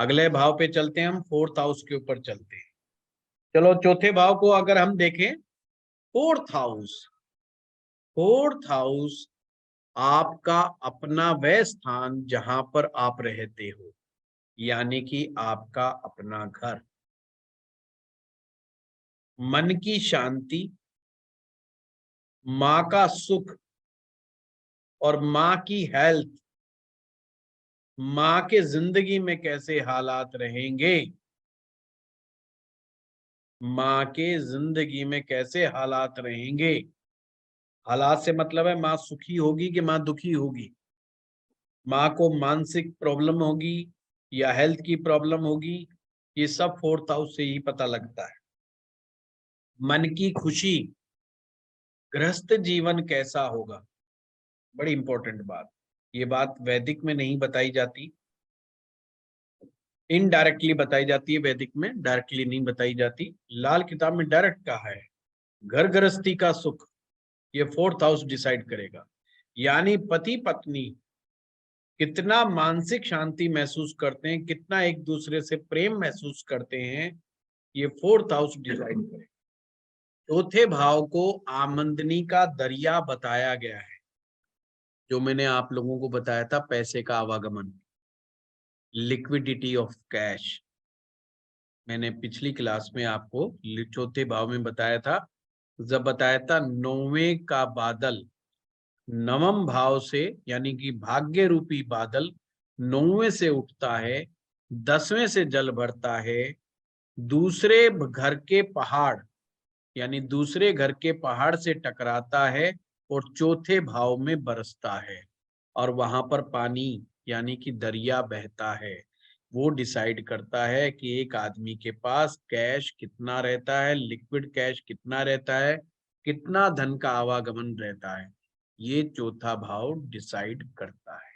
अगले भाव पे चलते हैं, हम फोर्थ हाउस के ऊपर चलते हैं। चलो चौथे भाव को अगर हम देखें, फोर्थ हाउस, फोर्थ हाउस आपका अपना वह स्थान जहां पर आप रहते हो, यानी कि आपका अपना घर, मन की शांति, माँ का सुख और माँ की हेल्थ, माँ के जिंदगी में कैसे हालात रहेंगे, माँ के जिंदगी में कैसे हालात रहेंगे। हालात से मतलब है माँ सुखी होगी कि माँ दुखी होगी, माँ को मानसिक प्रॉब्लम होगी या हेल्थ की प्रॉब्लम होगी, ये सब फोर्थ हाउस से ही पता लगता है। मन की खुशी, गृहस्थ जीवन कैसा होगा, बड़ी इंपॉर्टेंट बात। ये बात वैदिक में नहीं बताई जाती, इनडायरेक्टली बताई जाती है, वैदिक में डायरेक्टली नहीं बताई जाती। लाल किताब में डायरेक्ट कहा है, घर गृहस्थी का सुख ये फोर्थ हाउस डिसाइड करेगा। यानी पति पत्नी कितना मानसिक शांति महसूस करते हैं, कितना एक दूसरे से प्रेम महसूस करते हैं, ये फोर्थ हाउस डिसाइड करेगा। चौथे भाव को आमदनी का दरिया बताया गया है, जो मैंने आप लोगों को बताया था, पैसे का आवागमन, लिक्विडिटी ऑफ कैश। मैंने पिछली क्लास में आपको चौथे भाव में बताया था, जब बताया था नौवें का बादल नवम भाव से, यानी कि भाग्य रूपी बादल नौवें से उठता है, 10वें से जल भरता है, दूसरे घर के पहाड़ यानी दूसरे घर के पहाड़ से टकराता है और चौथे भाव में बरसता है, और वहां पर पानी यानी कि दरिया बहता है। वो डिसाइड करता है कि एक आदमी के पास कैश कितना रहता है, लिक्विड कैश कितना रहता है, कितना धन का आवागमन रहता है, ये चौथा भाव डिसाइड करता है।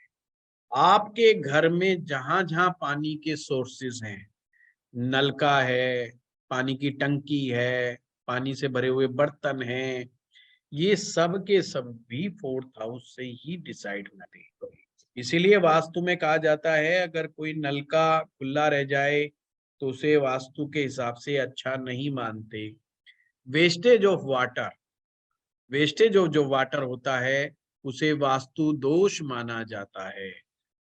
आपके घर में जहां जहां पानी के सोर्सेज हैं, नलका है, पानी की टंकी है, पानी से भरे हुए बर्तन हैं, ये सब के सब भी फोर्थ हाउस से ही डिसाइड होते हैं। इसीलिए वास्तु में कहा जाता है, अगर कोई नलका खुला रह जाए तो उसे वास्तु के हिसाब से अच्छा नहीं मानते। Wastage of water, wastage of जो वाटर होता है उसे वास्तु दोष माना जाता है,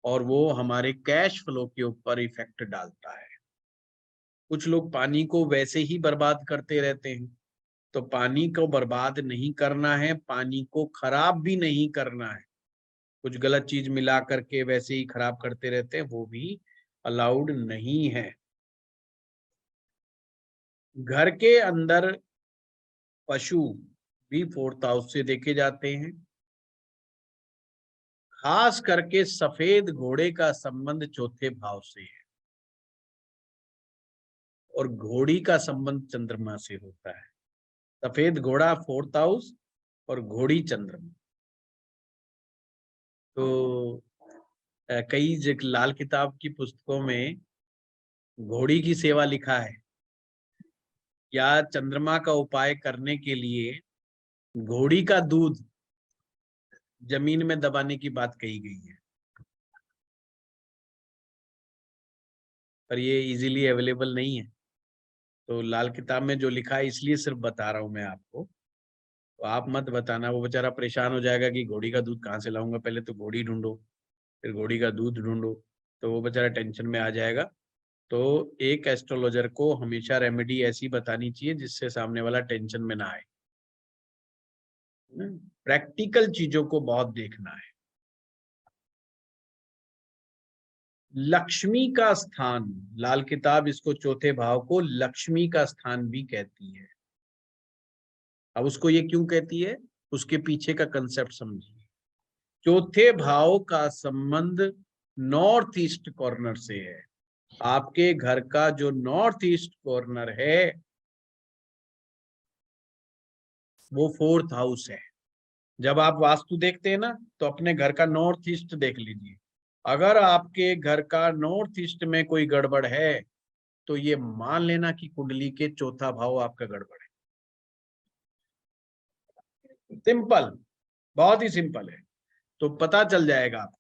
और वो हमारे कैश फ्लो के ऊपर इफेक्ट डालता है। कुछ लोग पानी को वैसे ही बर्बाद करते रहते हैं, तो पानी को बर्बाद नहीं करना है, पानी को खराब भी नहीं करना है। कुछ गलत चीज मिला करके वैसे ही खराब करते रहते हैं, वो भी अलाउड नहीं है। घर के अंदर पशु भी फोर्थ हाउस से देखे जाते हैं। खास करके सफेद घोड़े का संबंध चौथे भाव से है, और घोड़ी का संबंध चंद्रमा से होता है। सफेद घोड़ा फोर्थ हाउस और घोड़ी चंद्रमा। तो कई लाल किताब की पुस्तकों में घोड़ी की सेवा लिखा है, या चंद्रमा का उपाय करने के लिए घोड़ी का दूध जमीन में दबाने की बात कही गई है, पर ये इजीली अवेलेबल नहीं है। तो लाल किताब में जो लिखा है, इसलिए सिर्फ बता रहा हूं मैं आपको, तो आप मत बताना, वो बेचारा परेशान हो जाएगा कि घोड़ी का दूध कहाँ से लाऊंगा, पहले तो घोड़ी ढूंढो, फिर घोड़ी का दूध ढूंढो, तो वो बेचारा टेंशन में आ जाएगा। तो एक एस्ट्रोलॉजर को हमेशा रेमेडी ऐसी बतानी चाहिए जिससे सामने वाला टेंशन में ना आए। प्रैक्टिकल चीजों को बहुत देखना है। लक्ष्मी का स्थान, लाल किताब इसको चौथे भाव को लक्ष्मी का स्थान भी कहती है। अब उसको ये क्यों कहती है, उसके पीछे का कंसेप्ट समझिए। चौथे भाव का संबंध नॉर्थ ईस्ट कॉर्नर से है। आपके घर का जो नॉर्थ ईस्ट कॉर्नर है वो फोर्थ हाउस है। जब आप वास्तु देखते हैं ना, तो अपने घर का नॉर्थ ईस्ट देख लीजिए। अगर आपके घर का नॉर्थ ईस्ट में कोई गड़बड़ है, तो ये मान लेना कि कुंडली के चौथा भाव आपका गड़बड़ है। सिंपल, बहुत ही सिंपल है, तो पता चल जाएगा आपको।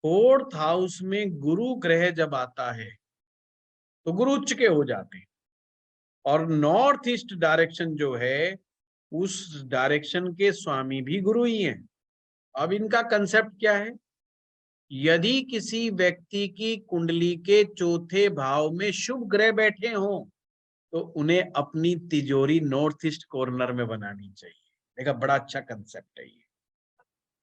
फोर्थ हाउस में गुरु ग्रह जब आता है तो गुरु उच्च के हो जाते हैं, और नॉर्थ ईस्ट डायरेक्शन जो है उस डायरेक्शन के स्वामी भी गुरु ही हैं। अब इनका कंसेप्ट क्या है, यदि किसी व्यक्ति की कुंडली के चौथे भाव में शुभ ग्रह बैठे हों तो उन्हें अपनी तिजोरी नॉर्थ ईस्ट कॉर्नर में बनानी चाहिए। देखा, बड़ा अच्छा कंसेप्ट है ये।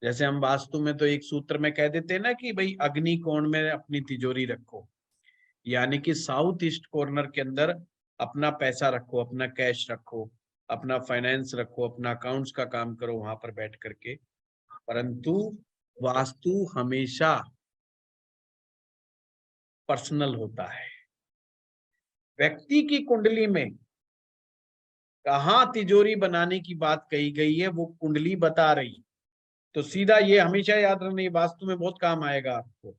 जैसे हम वास्तु में तो एक सूत्र में कह देते हैं ना कि भाई अग्नि कोण में अपनी तिजोरी रखो, यानी कि साउथ ईस्ट कॉर्नर के अंदर अपना पैसा रखो, अपना कैश रखो, अपना फाइनेंस रखो, अपना अकाउंट्स का काम करो वहां पर बैठ करके। परंतु वास्तु हमेशा पर्सनल होता है। व्यक्ति की कुंडली में कहाँ तिजोरी बनाने की बात कही गई है वो कुंडली बता रही। तो सीधा ये हमेशा याद रखना, वास्तु में बहुत काम आएगा आपको,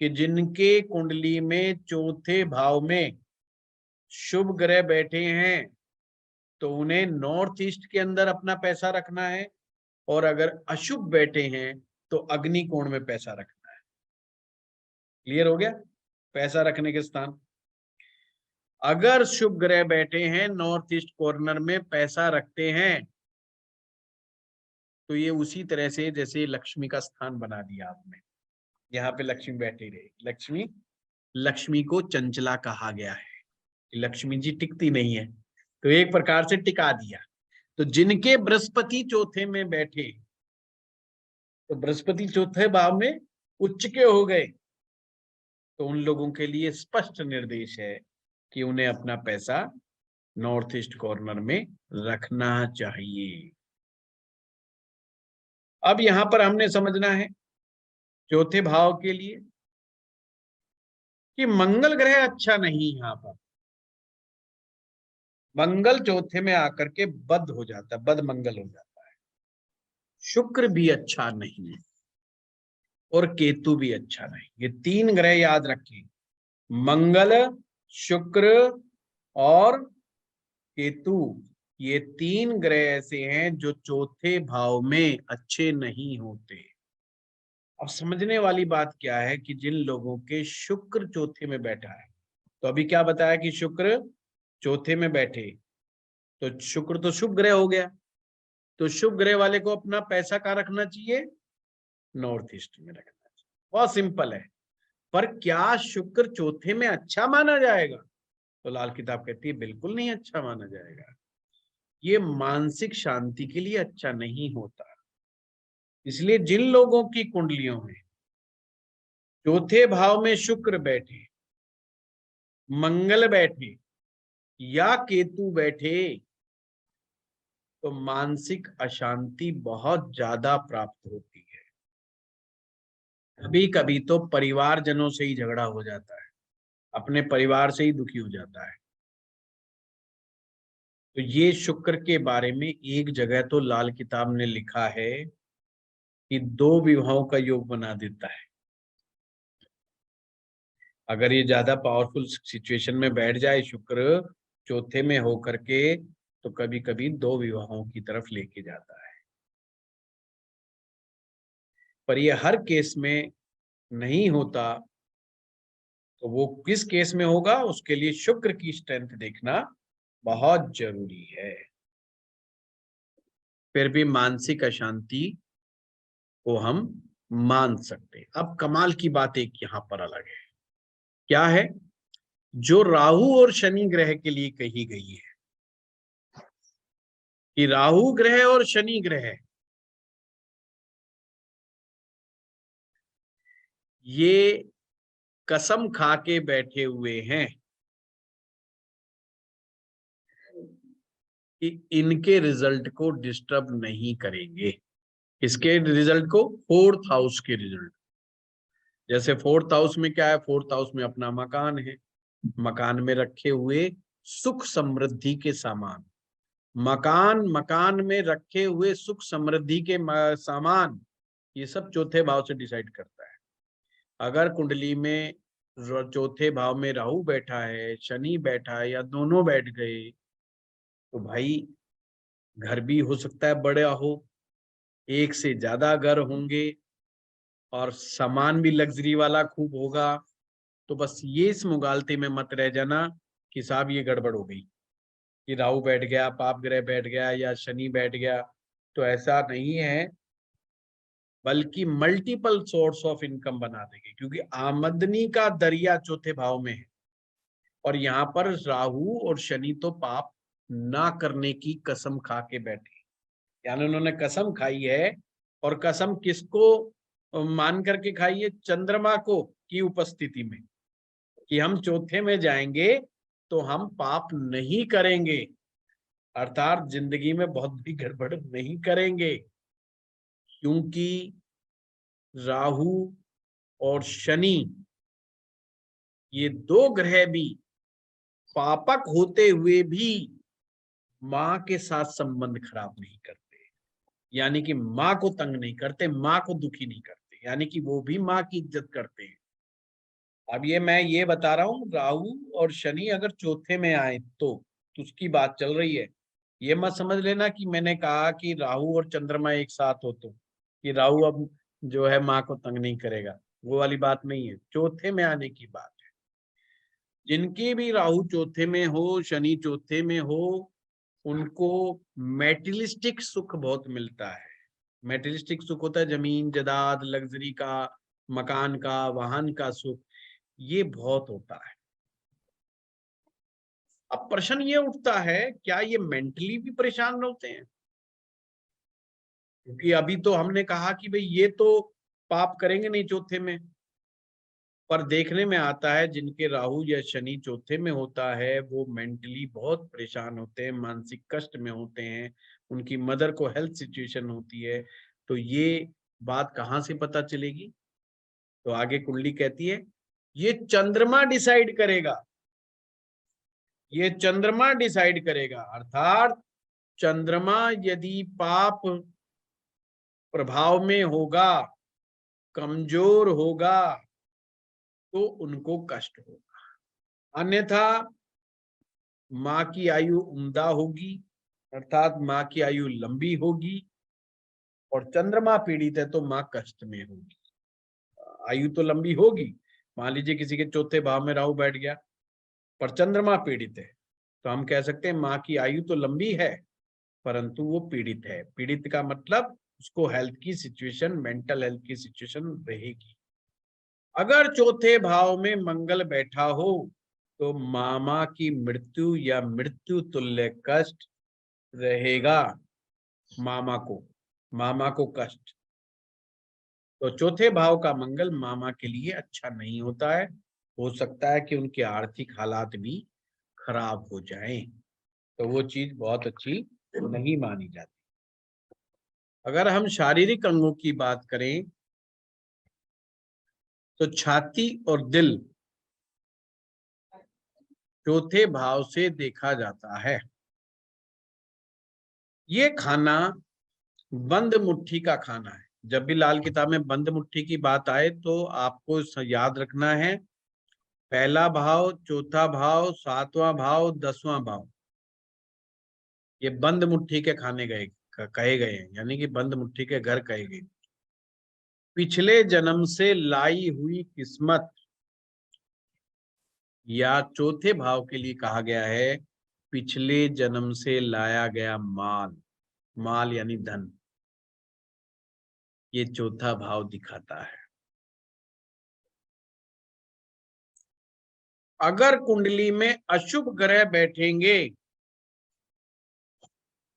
कि जिनके कुंडली में चौथे भाव में शुभ ग्रह बैठे हैं तो उन्हें नॉर्थ ईस्ट के अंदर अपना पैसा रखना है, और अगर अशुभ बैठे हैं तो अग्नि कोण में पैसा रखना है। क्लियर हो गया? पैसा रखने के स्थान, अगर शुभ ग्रह बैठे हैं नॉर्थ ईस्ट कॉर्नर में पैसा रखते हैं तो ये उसी तरह से जैसे लक्ष्मी का स्थान बना दिया आपने, यहाँ पे लक्ष्मी बैठी रही। लक्ष्मी को चंचला कहा गया है, लक्ष्मी जी टिकती नहीं है, तो एक प्रकार से टिका दिया। तो जिनके बृहस्पति चौथे में बैठे, तो बृहस्पति चौथे भाव में उच्च के हो गए, तो उन लोगों के लिए स्पष्ट निर्देश है कि उन्हें अपना पैसा नॉर्थ ईस्ट कॉर्नर में रखना चाहिए। अब यहां पर हमने समझना है चौथे भाव के लिए कि मंगल ग्रह अच्छा नहीं, यहां पर मंगल चौथे में आकर के बद हो जाता है, बद मंगल हो जाता है। शुक्र भी अच्छा नहीं है और केतु भी अच्छा नहीं। ये तीन ग्रह याद रखिए, मंगल, शुक्र और केतु, ये तीन ग्रह ऐसे हैं जो चौथे भाव में अच्छे नहीं होते। अब समझने वाली बात क्या है कि जिन लोगों के शुक्र चौथे में बैठा है, तो अभी क्या बताया कि शुक्र चौथे में बैठे, तो शुक्र तो शुभ ग्रह हो गया, तो शुभ ग्रह वाले को अपना पैसा कहाँ रखना चाहिए? नॉर्थ ईस्ट में रखना चाहिए। बहुत सिंपल है। पर क्या शुक्र चौथे में अच्छा माना जाएगा? तो लाल किताब कहती है बिल्कुल नहीं अच्छा माना जाएगा। ये मानसिक शांति के लिए अच्छा नहीं होता। इसलिए जिन लोगों की कुंडलियों में चौथे भाव में शुक्र बैठे, मंगल बैठे या केतु बैठे, तो मानसिक अशांति बहुत ज्यादा प्राप्त होती है। कभी कभी तो परिवारजनों से ही झगड़ा हो जाता है, अपने परिवार से ही दुखी हो जाता है। तो ये शुक्र के बारे में एक जगह तो लाल किताब ने लिखा है कि 2 विवाहों का योग बना देता है। अगर ये ज्यादा पावरफुल सिचुएशन में बैठ जाए शुक्र चौथे में होकर के, तो कभी कभी 2 विवाहों की तरफ लेके जाता है। पर ये हर केस में नहीं होता, तो वो किस केस में होगा उसके लिए शुक्र की स्ट्रेंथ देखना बहुत जरूरी है। फिर भी मानसिक अशांति को हम मान सकते हैं। अब कमाल की बात एक यहां पर अलग है, क्या है? जो राहु और शनि ग्रह के लिए कही गई है कि राहु ग्रह और शनि ग्रह ये कसम खा के बैठे हुए हैं कि इनके रिजल्ट को डिस्टर्ब नहीं करेंगे। इसके रिजल्ट को, फोर्थ हाउस के रिजल्ट। जैसे फोर्थ हाउस में क्या है? फोर्थ हाउस में अपना मकान है, मकान में रखे हुए सुख समृद्धि के सामान, मकान में रखे हुए सुख समृद्धि के सामान, ये सब चौथे भाव से डिसाइड करता है। अगर कुंडली में चौथे भाव में राहु बैठा है, शनि बैठा है, या दोनों बैठ गए, तो भाई घर भी हो सकता है बड़ा हो, एक से ज्यादा घर होंगे, और सामान भी लग्जरी वाला खूब होगा। तो बस ये इस मुगालते में मत रह जाना कि साहब ये गड़बड़ हो गई, कि राहु बैठ गया, पाप ग्रह बैठ गया या शनि बैठ गया। तो ऐसा नहीं है, बल्कि मल्टीपल सोर्स ऑफ इनकम बना देंगे, क्योंकि आमदनी का दरिया चौथे भाव में है। और यहाँ पर राहु और शनि तो पाप ना करने की कसम खा के बैठे, यानी उन्होंने कसम खाई है। और कसम किसको मान करके खाई है? चंद्रमा को की उपस्थिति में, कि हम चौथे में जाएंगे तो हम पाप नहीं करेंगे, अर्थात जिंदगी में बहुत भी गड़बड़ नहीं करेंगे। क्योंकि राहु और शनि ये दो ग्रह भी पापक होते हुए भी माँ के साथ संबंध खराब नहीं करते, यानी कि माँ को तंग नहीं करते, माँ को दुखी नहीं करते, यानी कि वो भी माँ की इज्जत करते हैं। अब मैं ये बता रहा हूं, राहु और शनि अगर चौथे में आए तो उसकी बात चल रही है। ये मत समझ लेना कि मैंने कहा कि राहु और चंद्रमा एक साथ हो तो कि राहु अब जो है माँ को तंग नहीं करेगा, वो वाली बात नहीं है, चौथे में आने की बात है। जिनकी भी राहु चौथे में हो, शनि चौथे में हो, उनको मेटेरियलिस्टिक सुख बहुत मिलता है। मेटेरियलिस्टिक सुख होता है जमीन जायदाद, लग्जरी का, मकान का, वाहन का सुख, ये बहुत होता है। अब प्रश्न ये उठता है, क्या ये मेंटली भी परेशान होते हैं? क्योंकि अभी तो हमने कहा कि भाई ये तो पाप करेंगे नहीं चौथे में, पर देखने में आता है जिनके राहु या शनि चौथे में होता है वो मेंटली बहुत परेशान होते हैं, मानसिक कष्ट में होते हैं, उनकी मदर को हेल्थ सिचुएशन होती है। तो ये बात कहाँ से पता चलेगी? तो आगे कुंडली कहती है ये चंद्रमा डिसाइड करेगा, ये चंद्रमा डिसाइड करेगा। अर्थात चंद्रमा यदि पाप प्रभाव में होगा, कमजोर होगा, तो उनको कष्ट होगा। अन्यथा माँ की आयु उम्दा होगी, अर्थात माँ की आयु लंबी होगी। और चंद्रमा पीड़ित है तो माँ कष्ट में होगी। आयु तो लंबी होगी, मान लीजिए किसी के चौथे भाव में राहु बैठ गया पर चंद्रमा पीड़ित है, तो हम कह सकते हैं माँ की आयु तो लंबी है परंतु वो पीड़ित है। पीड़ित का मतलब उसको हेल्थ की सिचुएशन, मेंटल हेल्थ की सिचुएशन रहेगी। अगर चौथे भाव में मंगल बैठा हो तो मामा की मृत्यु या मृत्यु तुल्य कष्ट रहेगा। मामा को कष्ट। तो चौथे भाव का मंगल मामा के लिए अच्छा नहीं होता है, हो सकता है कि उनके आर्थिक हालात भी खराब हो जाएं, तो वो चीज बहुत अच्छी नहीं मानी जाती। अगर हम शारीरिक अंगों की बात करें तो छाती और दिल चौथे भाव से देखा जाता है। ये खाना बंद मुट्ठी का खाना है। जब भी लाल किताब में बंद मुट्ठी की बात आए तो आपको याद रखना है, पहला भाव, चौथा भाव, सातवां भाव, 10वां भाव, ये बंद मुट्ठी के खाने गए कहे गए हैं, यानी कि बंद मुट्ठी के घर कहे गए। पिछले जन्म से लाई हुई किस्मत या चौथे भाव के लिए कहा गया है पिछले जन्म से लाया गया माल, माल यानी धन, ये चौथा भाव दिखाता है। अगर कुंडली में अशुभ ग्रह बैठेंगे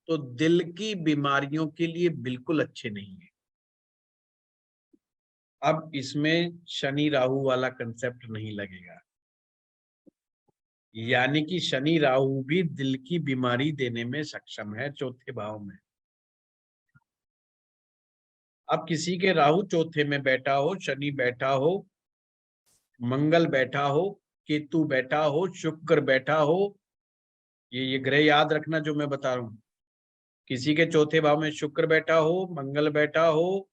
तो दिल की बीमारियों के लिए बिल्कुल अच्छे नहीं है। अब इसमें शनि राहु वाला कंसेप्ट नहीं लगेगा, यानी कि शनि राहु भी दिल की बीमारी देने में सक्षम है चौथे भाव में। अब किसी के राहु चौथे में बैठा हो, शनि बैठा हो, मंगल बैठा हो, केतु बैठा हो, शुक्र बैठा हो, ये ग्रह याद रखना जो मैं बता रहा हूं। किसी के चौथे भाव में शुक्र बैठा हो, मंगल बैठा हो,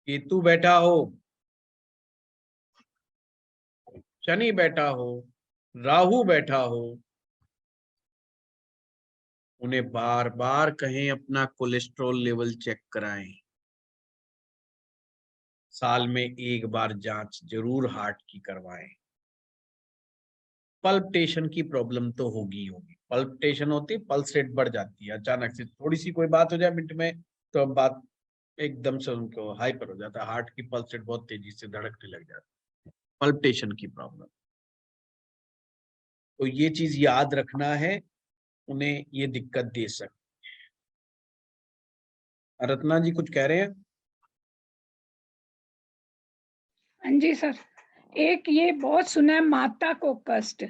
केतु बैठा हो, शनि बैठा हो, राहु बैठा हो, उन्हें बार बार कहें अपना कोलेस्ट्रॉल लेवल चेक कराएं। साल में एक बार जांच जरूर हार्ट की करवाएं। पल्पिटेशन की प्रॉब्लम तो होगी होगी, पल्पिटेशन होती, पल्स रेट बढ़ जाती है, अचानक से थोड़ी सी कोई बात हो जाए मिनट में तो अब बात एकदम से उनको हाइपर हो जाता है, हार्ट की पल्स रेट बहुत तेजी से धड़कने लग जाती है, पल्पिटेशन की प्रॉब्लम। तो ये चीज याद रखना है, उन्हें ये दिक्कत दे सकती है। रत्ना जी कुछ कह रहे हैं? हाँ जी सर, एक ये बहुत सुना है माता को कष्ट,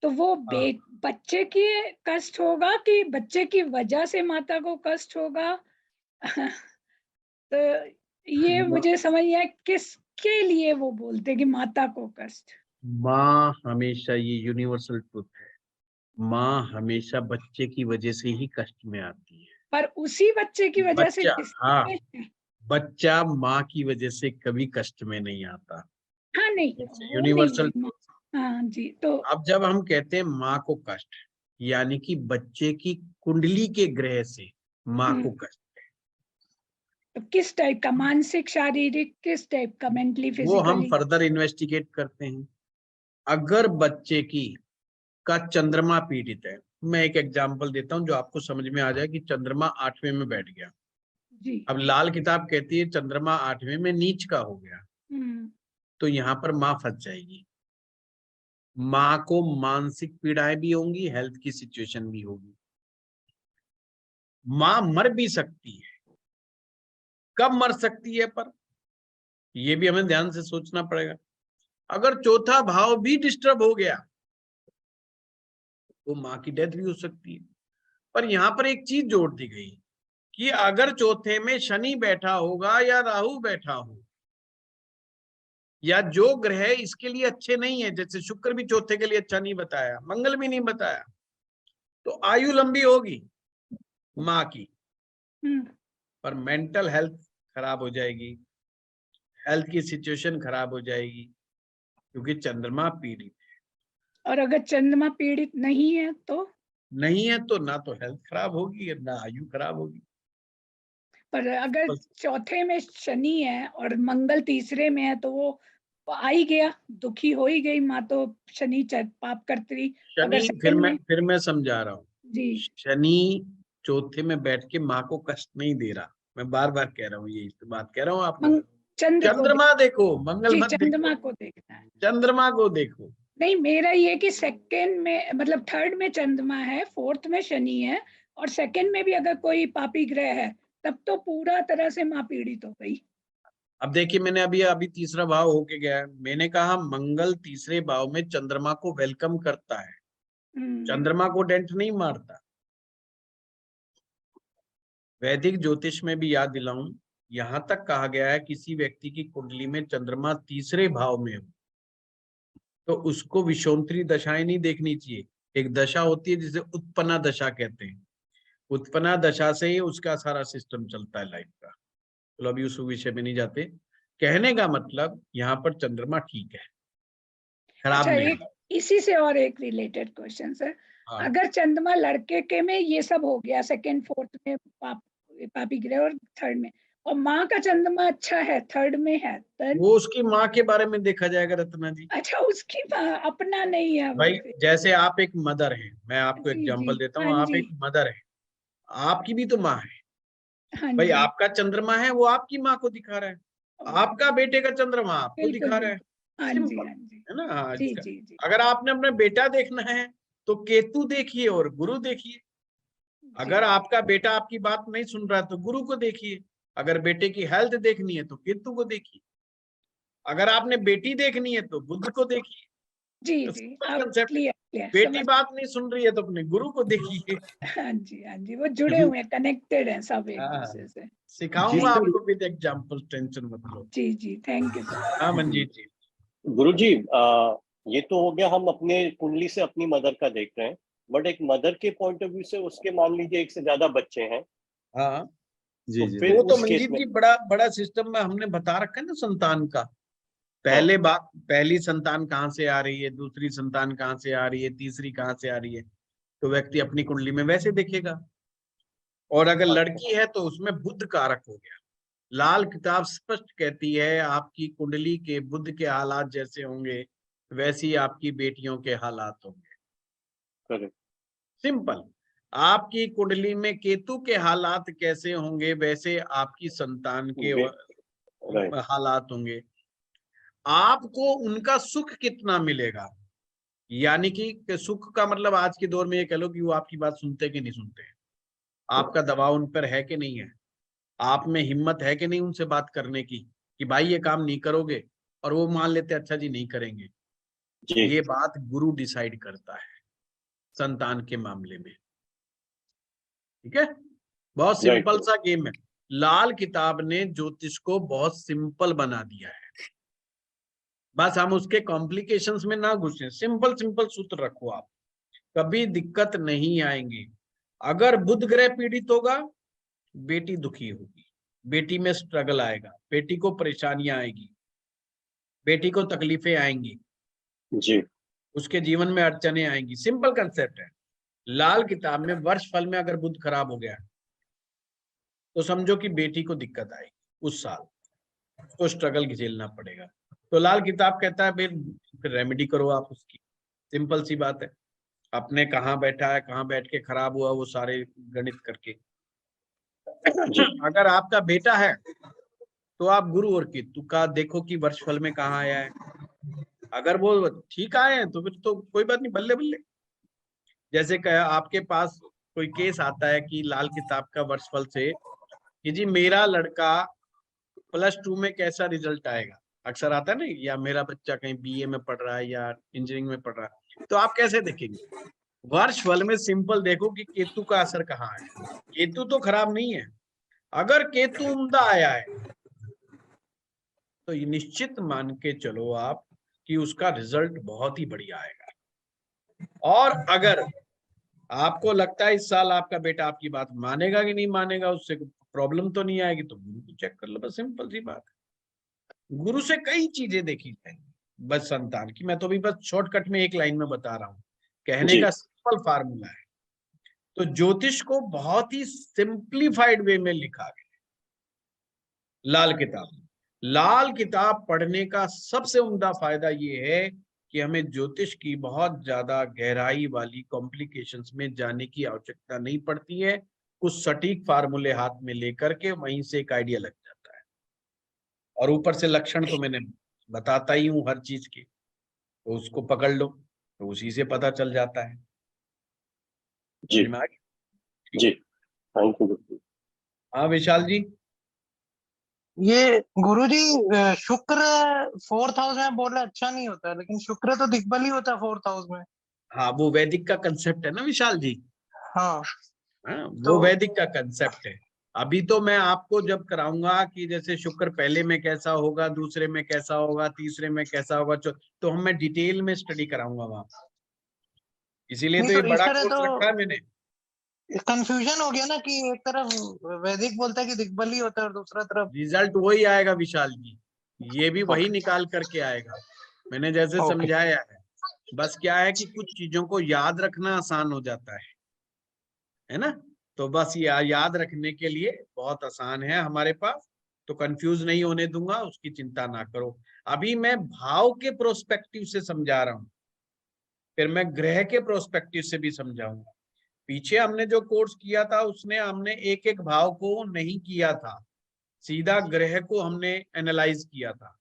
तो वो बच्चे की कष्ट होगा कि बच्चे की वजह से माता को कष्ट होगा? तो ये मुझे समझ नहीं आया किसके लिए वो बोलते हैं कि माता को कष्ट। माँ हमेशा, ये यूनिवर्सल ट्रुथ है, माँ हमेशा बच्चे की वजह से ही कष्ट में आती है। पर उसी बच्चे की वजह से बच्चा, हाँ, किसके? बच्चा माँ की वजह से कभी कष्ट में नहीं आता। हाँ नहीं, वो नहीं यूनिवर्सल बोली। ट्रुथ। हाँ जी, तो अब जब हम कहते हैं माँ को कष्ट, यानी कि बच्चे की कुंडली के ग्रह से माँ को कष्ट, तो किस टाइप का, मानसिक, शारीरिक, किस टाइप का, मेंटली, वो हम फिजिकली? फर्दर इन्वेस्टिगेट करते हैं। अगर बच्चे की का चंद्रमा पीड़ित है, मैं एक एग्जांपल देता हूं जो आपको समझ में आ जाए कि चंद्रमा 8वें में बैठ गया। जी। अब लाल किताब कहती है चंद्रमा 8वें में नीच का हो गया, हम्म। तो यहाँ पर माँ फंस जाएगी। माँ को मानसिक पीड़ाएं भी होंगी, हेल्थ की सिचुएशन भी होगी, माँ मर भी सकती है। कब मर सकती है पर ये भी हमें ध्यान से सोचना पड़ेगा। अगर चौथा भाव भी डिस्टर्ब हो गया तो माँ की डेथ भी हो सकती है। पर यहाँ पर एक चीज जोड़ दी गई कि अगर चौथे में शनि बैठा होगा या राहु बैठा हो, या जो ग्रह इसके लिए अच्छे नहीं है, जैसे शुक्र भी चौथे के लिए अच्छा नहीं बताया, मंगल भी नहीं बताया, तो आयु लंबी होगी माँ की, पर मेंटल हेल्थ खराब हो जाएगी, हेल्थ की सिचुएशन खराब हो जाएगी, क्योंकि चंद्रमा पीड़ित और अगर चंद्रमा पीड़ित नहीं है तो? नहीं है तो ना तो हेल्थ खराब होगी ना आयु खराब होगी। पर अगर बस चौथे में शनि है और मंगल तीसरे में है तो वो आ ही गया, दुखी हो ही गई माँ तो, शनि पाप करती। अगर शनि, सेकंड में? फिर मैं समझा रहा हूँ, जी। शनि चौथे में बैठ के माँ को कष्ट नहीं दे रहा, मैं बार बार कह रहा हूँ, यही तो बात कह रहा हूँ आपको। चंद्र को चंद्रमा देखो, मंगल जी, मत देखो, चंद्रमा को देखना है। चंद्रमा को देखो। नहीं, मेरा ये कि सेकंड में, मतलब थर्ड में चंद्रमा है, फोर्थ में शनि है, और सेकंड में भी अगर कोई पापी ग्रह है तब तो पूरा तरह से माँ पीड़ित हो गई। अब देखिए, मैंने अभी अभी तीसरा भाव होके गया है, मैंने कहा मंगल तीसरे भाव में चंद्रमा को वेलकम करता है, चंद्रमा को डेंट नहीं मारता। वैदिक ज्योतिष में भी याद दिलाऊं, यहां तक कहा गया है किसी व्यक्ति की कुंडली में चंद्रमा तीसरे भाव में हो तो उसको विषोत्तरी दशाएं नहीं देखनी चाहिए। एक दशा होती है जिसे उत्पन्ना दशा कहते हैं, उत्पन्ना दशा से ही उसका सारा सिस्टम चलता है लाइफ का। चलो अभी उस विषय में नहीं जाते। कहने का मतलब यहाँ पर चंद्रमा ठीक है, खराब अच्छा, नहीं। एक इसी से और एक रिलेटेड क्वेश्चन सर, हाँ, अगर चंद्रमा लड़के के में ये सब हो गया, सेकंड फोर्थ में पापी ग्रह और थर्ड में, और माँ का चंद्रमा अच्छा है, थर्ड में है, then? वो उसकी माँ के बारे में देखा जाएगा रत्ना जी। अच्छा, उसकी माँ, अपना नहीं है वो भाई फिर? जैसे आप एक मदर हैं, मैं आपको जी जी। एग्जांपल देता हाँ हूँ, आप जी। एक मदर है, आपकी भी तो माँ है। हाँ भाई जी। आपका चंद्रमा है वो आपकी माँ को दिखा रहा है, आपका बेटे का चंद्रमा आपको बिल्कुल दिखा रहा है। बिल्कुल। हाँ जी, सिंपल हाँ जी। है ना। हाँ, जी इसका जी जी। अगर आपने अपना बेटा देखना है तो केतु देखिए और गुरु देखिए। जी अगर आपका बेटा आपकी बात नहीं सुन रहा है तो गुरु को देखिए। अगर बेटे की हेल्थ देखनी है तो केतु को देखिए। अगर आपने बेटी देखनी है तो बुध को देखिए। जी तो जी, सिंपल आप कंसेप्ट। क्लियर क्लियर बेटी समझ। बात नहीं सुन रही है तो अपने गुरु को देखिए। हाँ जी, हाँ जी, वो जुड़े हुए हैं, कनेक्टेड हैं सब एक हाँ, दूसरे से। जी सिखाऊंगा थैंक सर। आपको विद एग्जांपल, टेंशन मत लो। जी जी, थैंक यू सर। हाँ मंजीत जी। गुरुजी, ये तो हो गया, हम अपने कुंडली से अपनी मदर का देख रहे हैं, बट एक मदर के पॉइंट ऑफ व्यू से उसके मान लीजिए एक से ज्यादा बच्चे हैं, हाँ, तो जी फिर वो तो उस केस मंजीत में। जी बड़ा बड़ा सिस्टम में हमने बता रखा है ना संतान का। हाँ, पहले बात, पहली संतान कहाँ से आ रही है, दूसरी संतान कहाँ से आ रही है, तीसरी कहाँ से आ रही है, तो व्यक्ति अपनी कुंडली में वैसे देखेगा। और अगर अच्छा। लड़की है तो उसमें बुध कारक हो गया, लाल किताब स्पष्ट कहती है आपकी कुंडली के बुध के हालात जैसे होंगे वैसी आपकी बेटियों के हालात होंगे। करेक्ट। सिंपल। आपकी कुंडली में केतु के हालात कैसे होंगे वैसे आपकी संतान के राइट। हालात होंगे। आपको उनका सुख कितना मिलेगा, यानी कि सुख का मतलब आज के दौर में ये कह लो कि वो आपकी बात सुनते कि नहीं सुनते, आपका दबाव उन पर है कि नहीं है, आप में हिम्मत है कि नहीं उनसे बात करने की कि भाई ये काम नहीं करोगे, और वो मान लेते अच्छा जी नहीं करेंगे। जी। ये बात गुरु डिसाइड करता है संतान के मामले में। ठीक है, बहुत सिंपल सा गेम है। लाल किताब ने ज्योतिष को बहुत सिंपल बना दिया है, बस हम उसके कॉम्प्लिकेशंस में ना घुसे, सिंपल सिंपल सूत्र रखो आप, कभी दिक्कत नहीं आएंगी। अगर बुध ग्रह पीड़ित होगा बेटी दुखी होगी, बेटी में स्ट्रगल आएगा, बेटी को परेशानियां आएगी, बेटी को तकलीफें आएंगी जी। उसके जीवन में अड़चने आएंगी। सिंपल कंसेप्ट है। लाल किताब में वर्ष फल में अगर बुध खराब हो गया तो समझो कि बेटी को दिक्कत आएगी, उस साल उसको स्ट्रगल झेलना पड़ेगा। तो लाल किताब कहता है फिर रेमेडी करो आप उसकी, सिंपल सी बात है। अपने कहाँ बैठा है, कहाँ बैठ के खराब हुआ, वो सारे गणित करके। अगर आपका बेटा है तो आप गुरु और केतु का देखो कि वर्ष फल में कहाँ आया है। अगर वो ठीक आए हैं तो फिर तो कोई बात नहीं, बल्ले बल्ले। जैसे कहा आपके पास कोई केस आता है कि लाल किताब का वर्ष फल से कि जी मेरा लड़का +2 में कैसा रिजल्ट आएगा, अक्सर आता है ना, या मेरा बच्चा कहीं BA में पढ़ रहा है या इंजीनियरिंग में पढ़ रहा है, तो आप कैसे देखेंगे? वर्ष फल में सिंपल देखो कि केतु का असर कहाँ है। केतु तो खराब नहीं है, अगर केतु उम्दा आया है तो ये निश्चित मान के चलो आप कि उसका रिजल्ट बहुत ही बढ़िया आएगा। और अगर आपको लगता है इस साल आपका बेटा आपकी बात मानेगा कि नहीं मानेगा, उससे प्रॉब्लम तो नहीं आएगी, तो गुरु को चेक कर लो, बस सिंपल सी बात है। गुरु से कई चीजें देखी जाएंगी, बस संतान की मैं तो अभी बस शॉर्टकट में एक लाइन में बता रहा हूँ, कहने का सिंपल फार्मूला है। तो ज्योतिष को बहुत ही सिंप्लीफाइड वे में लिखा गया लाल किताब। लाल किताब पढ़ने का सबसे उम्दा फायदा ये है कि हमें ज्योतिष की बहुत ज्यादा गहराई वाली कॉम्प्लिकेशंस में जाने की आवश्यकता नहीं पड़ती है। कुछ सटीक फार्मूले हाथ में लेकर के वहीं से एक आइडिया लग जाता है, और ऊपर से लक्षण तो मैंने बताता ही हूँ हर चीज के, तो उसको पकड़ लो तो उसी से पता चल जाता है। जी जी, थैंक यू। हाँ विशाल जी। ये गुरुजी शुक्र 4th हाउस में बोले अच्छा नहीं होता है, लेकिन शुक्र तो दिग्बल ही होता है 4th हाउस में। हाँ वो वैदिक का कंसेप्ट है ना विशाल जी। हाँ, वो वैदिक का कंसेप्ट है। अभी तो मैं आपको जब कराऊंगा कि जैसे शुक्र पहले में कैसा होगा, दूसरे में कैसा होगा, तीसरे में कैसा होगा, तो हम मैं डिटेल में स्टडी कराऊंगा वहां, इसीलिए तो ये इस बड़ा तरह कोर्स तो रखा है मैंने। कंफ्यूजन हो गया ना कि एक तरफ वैदिक बोलता है कि दिग्बल ही होता है और दूसरा तरफ रिजल्ट वही आएगा विशाल जी, ये भी वही निकाल करके आएगा, मैंने जैसे समझाया है। बस क्या है कि कुछ चीजों को याद रखना आसान हो जाता है ना, तो बस ये याद रखने के लिए बहुत आसान है हमारे पास, तो कंफ्यूज नहीं होने दूंगा, उसकी चिंता ना करो। अभी मैं भाव के प्रोस्पेक्टिव से समझा रहा हूं, फिर मैं ग्रह के प्रोस्पेक्टिव से भी समझाऊंगा। पीछे हमने जो कोर्स किया था उसने हमने एक एक भाव को नहीं किया था, सीधा ग्रह को हमने एनालाइज किया था।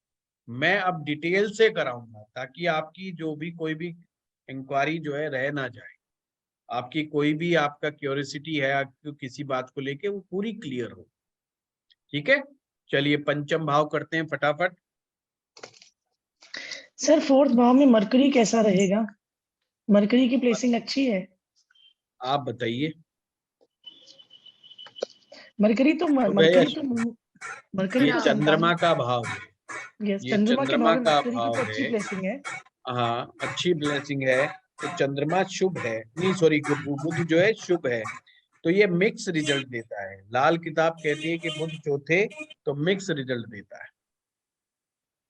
मैं अब डिटेल से कराऊंगा ताकि आपकी जो भी कोई भी इंक्वायरी जो है रह ना जाए, आपकी कोई भी आपका क्यूरियोसिटी है आपको किसी बात को लेके वो पूरी क्लियर हो। ठीक है, चलिए पंचम भाव करते हैं फटाफट। सर 4th भाव में मरकरी कैसा रहेगा? मरकरी की प्लेसिंग अच्छी है? आप बताइए। मरकरी तो ये चंद्रमा का भाव है, यस, ये चंद्रमा के भाव में का मरकरी की भाव तो अच्छी है। प्लेसिंग है। हाँ अच्छी ब्लेसिंग है, तो चंद्रमा शुभ है, नहीं सॉरी बुध जो है शुभ है, तो ये मिक्स रिजल्ट देता है। लाल किताब कहती है कि बुध चौथे तो मिक्स रिजल्ट देता है।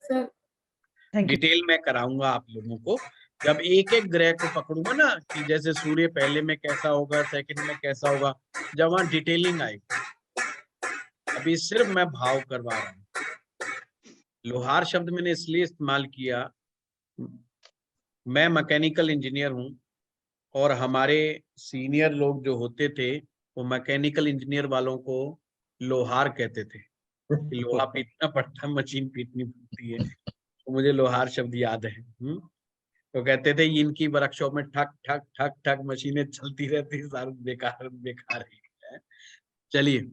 सर डिटेल में कराऊंगा आप लोगों को, जब एक एक ग्रह को पकड़ूंगा ना कि जैसे सूर्य पहले में कैसा होगा, सेकंड में कैसा होगा, जब वहां डिटेलिंग आएगी। अभी सिर्फ मैं भाव करवा रहा हूँ। लोहार शब्द मैंने इसलिए इस्तेमाल किया, मैं मैकेनिकल इंजीनियर हूँ और हमारे सीनियर लोग जो होते थे वो मैकेनिकल इंजीनियर वालों को लोहार कहते थे कि लोहा पीटना पड़ता है, मशीन पीटनी पड़ती है। तो मुझे लोहार शब्द याद है। तो कहते थे इनकी वर्कशॉप में ठक ठक ठक ठक मशीनें चलती रहती, सारी बेकार बेकार है। चलिए